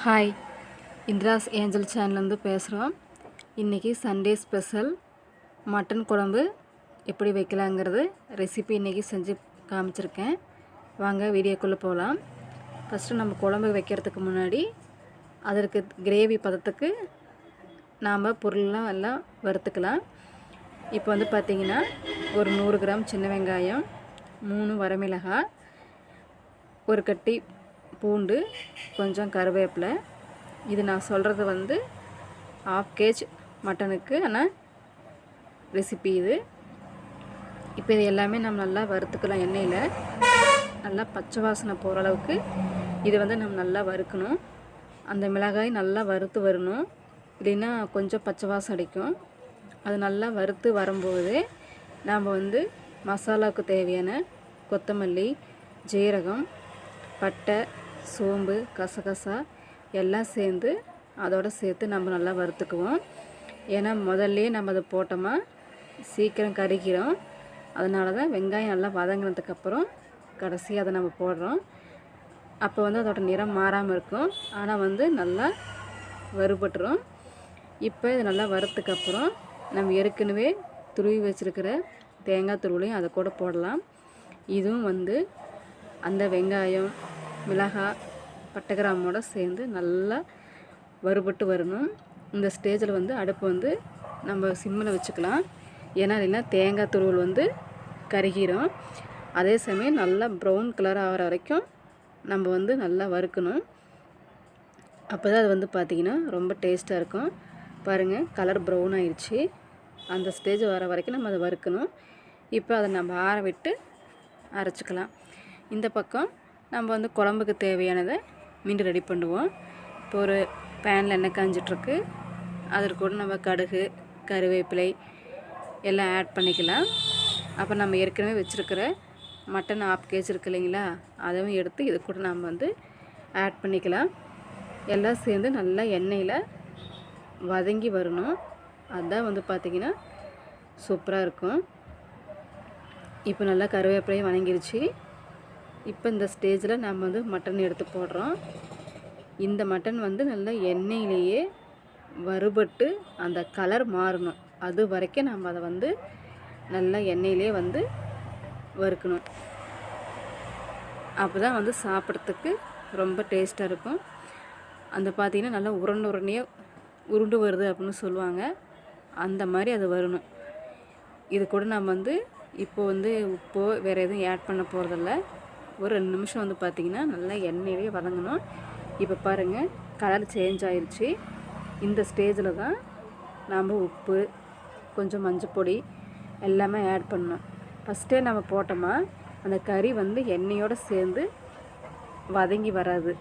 Hi, Indira's angel சேனல்லேருந்து பேசுகிறோம். இன்றைக்கி Sunday special mutton குழம்பு எப்படி வைக்கலாங்கிறது ரெசிபி இன்றைக்கி செஞ்சு காமிச்சிருக்கேன். வாங்க வீடியோக்குள்ளே போகலாம். ஃபஸ்ட்டு நம்ம குழம்பு வைக்கிறதுக்கு முன்னாடி அதற்கு கிரேவி பதத்துக்கு நாம் பொருள்லாம் எல்லாம் வறுத்துக்கலாம். இப்போ வந்து பார்த்திங்கன்னா ஒரு 100 கிராம் சின்ன வெங்காயம், 3 வரமிளகாய், ஒரு கட்டி பூண்டு, கொஞ்சம் கருவேப்பிலை. இது நான் சொல்கிறது வந்து 1/2 kg மட்டனுக்கு ஆனால் ரெசிபி இது. இப்போ இது எல்லாமே நம்ம நல்லா வறுத்துக்கலாம். எண்ணெயில் நல்லா பச்சை வாசனை போகிற அளவுக்கு இது வந்து நம்ம நல்லா வறுக்கணும். அந்த மிளகாய் நல்லா வறுத்து வரணும், இல்லைன்னா கொஞ்சம் பச்சை வாசம் அடிக்கும். அது நல்லா வறுத்து வரும்போது நாம் வந்து மசாலாவுக்கு தேவையான கொத்தமல்லி, ஜீரகம், பட்டை, சோம்பு, கசகசா எல்லாம் சேர்ந்து அதோடு சேர்த்து நம்ம நல்லா வறுத்துக்குவோம். ஏன்னா முதல்லையே நம்ம அதை போட்டோமா சீக்கிரம் கருகிறோம். அதனால தான் வெங்காயம் நல்லா வதங்கினதுக்கப்புறம் கடைசியாக அதை நம்ம போடுறோம். அப்போ வந்து அதோட நிறம் மாறாமல் இருக்கும், ஆனால் வந்து நல்லா வறுபட்டுரும். இப்போ இது நல்லா வறுத்துக்கப்புறம் நம்ம ஏற்கனவே துருவி வச்சுருக்கிற தேங்காய் துருவலையும் அதை கூட போடலாம். இதுவும் வந்து அந்த வெங்காயம், மிளகாய், பட்டை கிராமோடு சேர்ந்து நல்லா வறுபட்டு வரணும். இந்த ஸ்டேஜில் வந்து அடுப்பு வந்து நம்ம சிம்மில் வச்சுக்கலாம். ஏன்னா இல்லைன்னா தேங்காய் துருவல் வந்து கருகிரும். அதே சமயம் நல்லா ப்ரௌன் கலர் ஆகிற வரைக்கும் நம்ம வந்து நல்லா வறுக்கணும். அப்போ தான் அது வந்து பார்த்திங்கன்னா ரொம்ப டேஸ்ட்டாக இருக்கும். பாருங்கள், கலர் ப்ரௌன் ஆயிடுச்சு. அந்த ஸ்டேஜ் வர வரைக்கும் நம்ம அதை வறுக்கணும். இப்போ அதை நம்ம ஆற விட்டு அரைச்சிக்கலாம். இந்த பக்கம் நம்ம வந்து குழம்புக்கு தேவையானதை மீண்டும் ரெடி பண்ணுவோம். இப்போ ஒரு பேனில் எண்ணெய் காஞ்சிட்ருக்கு. அதில் கூட நம்ம கடுகு, கருவேப்பிலை எல்லாம் ஆட் பண்ணிக்கலாம். அப்போ நம்ம ஏற்கனவே வச்சுருக்கிற மட்டன் 1/2 kg இருக்கு இல்லைங்களா, அதையும் எடுத்து இது கூட நம்ம வந்து ஆட் பண்ணிக்கலாம். எல்லாம் சேர்ந்து நல்லா எண்ணெயில் வதங்கி வரணும். அதுதான் வந்து பார்த்திங்கன்னா சூப்பராக இருக்கும். இப்போ நல்லா கருவேப்பிலையும் வதங்கிருச்சு. இப்போ இந்த ஸ்டேஜில் நம்ம வந்து மட்டன் எடுத்து போடுறோம். இந்த மட்டன் வந்து நல்லா எண்ணெயிலேயே வறுபட்டு அந்த கலர் மாறணும். அது வரைக்கும் நம்ம அதை வந்து நல்லா எண்ணெயிலே வந்து வறுக்கணும். அப்போ தான் வந்து சாப்பிட்றதுக்கு ரொம்ப டேஸ்ட்டாக இருக்கும். அந்த பார்த்திங்கன்னா நல்லா உருண்டு வருது அப்படின்னு சொல்லுவாங்க. அந்த மாதிரி அது வரணும். இது கூட நம்ம வந்து இப்போ வந்து உப்போ வேறு எதுவும் ஆட் பண்ண போகிறதில்ல. ஒரு 2 நிமிஷம் வந்து பார்த்திங்கன்னா நல்லா எண்ணெயிலே வதங்கணும். இப்போ பாருங்கள், கலர் சேஞ்ச் ஆயிடுச்சு. இந்த ஸ்டேஜில் தான் நாம் உப்பு, கொஞ்சம் மஞ்சப்பொடி எல்லாமே ஆட் பண்ணணும். ஃபஸ்ட்டே நம்ம போட்டோமா அந்த கறி வந்து எண்ணெயோடு சேர்ந்து வதங்கி வராது.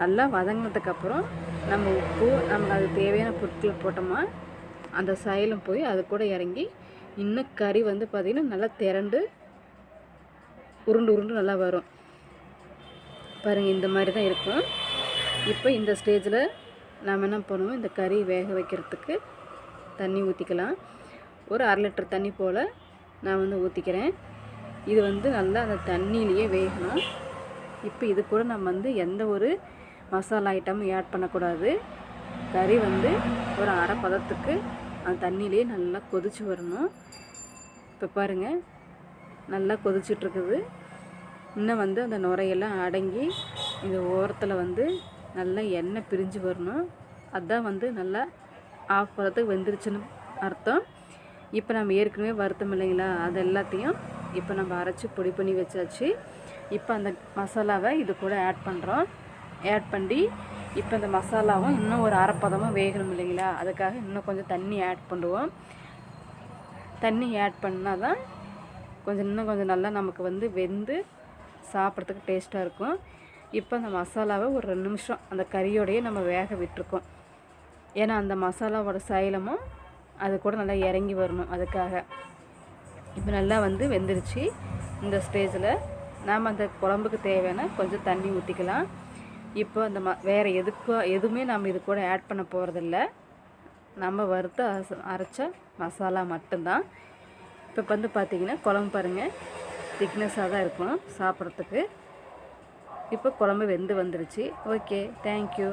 நல்லா வதங்கினதுக்கப்புறம் நம்ம உப்பு, நம்ம அது தேவையான பொருட்களை போட்டோமா அந்த சைலம் போய் அது கூட இறங்கி இன்னும் கறி வந்து பார்த்திங்கன்னா நல்லா திரண்டு உருண்டு நல்லா வரும். பாருங்கள், இந்த மாதிரி தான் இருக்கும். இப்போ இந்த ஸ்டேஜில் நாம் என்ன பண்ணுவோம், இந்த கறி வேக வைக்கிறதுக்கு தண்ணி ஊற்றிக்கலாம். ஒரு 1/2 லிட்டர் தண்ணி போல் நான் வந்து ஊற்றிக்கிறேன். இது வந்து நல்லா அந்த தண்ணியிலேயே வேகணும். இப்போ இது கூட நம்ம வந்து எந்த ஒரு மசாலா ஐட்டமும் ஆட் பண்ணக்கூடாது. கறி வந்து ஒரு அரை பதத்துக்கு அந்த தண்ணியிலேயே நல்லா கொதித்து வரணும். இப்போ பாருங்கள், நல்லா கொதிச்சிட்ருக்குது. இன்னும் வந்து அந்த நுரையெல்லாம் அடங்கி இந்த ஓரத்தில் வந்து நல்லா எண்ணெய் பிரிஞ்சு வரணும். அதுதான் வந்து நல்லா 1/2 பதத்துக்கு வெந்துருச்சுன்னு அர்த்தம். இப்போ நம்ம ஏற்கனவே வறுத்தோம் இல்லைங்களா, அது எல்லாத்தையும் இப்போ நம்ம அரைச்சி பொடி பண்ணி வச்சாச்சு. இப்போ அந்த மசாலாவை இது கூட ஆட் பண்ணுறோம். ஆட் பண்ணி இப்போ இந்த மசாலாவும் இன்னும் ஒரு அரை பதமாக வேகணும் இல்லைங்களா, அதுக்காக இன்னும் கொஞ்சம் தண்ணி ஆட் பண்ணுவோம். தண்ணி ஆட் பண்ணால் தான் இன்னும் கொஞ்சம் நல்லா நமக்கு வந்து வெந்து சாப்பிட்றதுக்கு டேஸ்ட்டாக இருக்கும். இப்போ அந்த மசாலாவை ஒரு 2 நிமிஷம் அந்த கறியோடையே நம்ம வேக விட்டுருக்கோம். ஏன்னா அந்த மசாலாவோட சைலமும் அது கூட நல்லா இறங்கி வரணும். அதுக்காக இப்போ நல்லா வந்து வெந்துருச்சு. இந்த ஸ்டேஜில் நாம் அந்த குழம்புக்கு தேவையான கொஞ்சம் தண்ணி ஊற்றிக்கலாம். இப்போ அந்த வேறு எதுவுமே நம்ம இது கூட ஆட் பண்ண போகிறதில்ல. நம்ம வறுத்து அரைச்ச மசாலா மட்டும்தான். இப்போ வந்து பார்த்திங்கன்னா குழம்பு பாருங்கள், திக்னஸாக தான் இருக்கும் சாப்பிட்றதுக்கு. இப்போ குழம்பு வெந்து வந்துருச்சு. Okay, thank you.